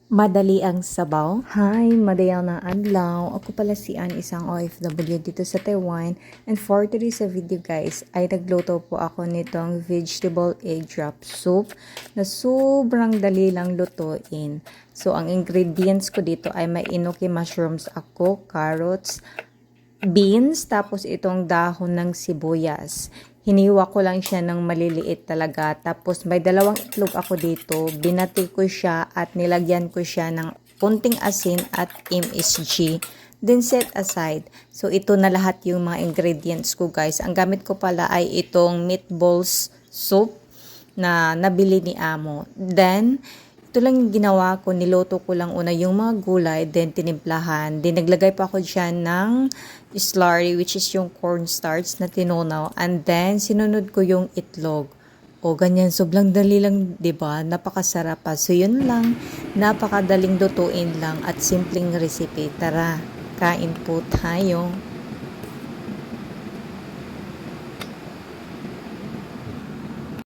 Madali ang sabaw. Hi, madayaw na adlaw. Ako pala si Ann, isang OFW dito sa Taiwan. And for today's video guys, ay nagluto po ako nitong vegetable egg drop soup na sobrang dali lang lutuin. So, ang ingredients ko dito ay may enoki mushrooms ako, carrots, beans, tapos itong dahon ng sibuyas. Hiniwa ko lang siya ng maliliit talaga. Tapos may dalawang itlog ako dito. Binati ko siya at nilagyan ko siya ng kunting asin at MSG. Then set aside. So ito na lahat yung mga ingredients ko guys. Ang gamit ko pala ay itong meatballs soup na nabili ni Amo. Then ito lang yung ginawa ko, niloto ko lang una yung mga gulay, then tinimplahan. Then naglagay pa ako dyan ng slurry, which is yung cornstarch na tinunaw. And then sinunod ko yung itlog. O ganyan, sobrang dali lang, 'di ba? Napakasarap pa. So yun lang, napakadaling lutuin lang at simpleng recipe. Tara, kain po tayo.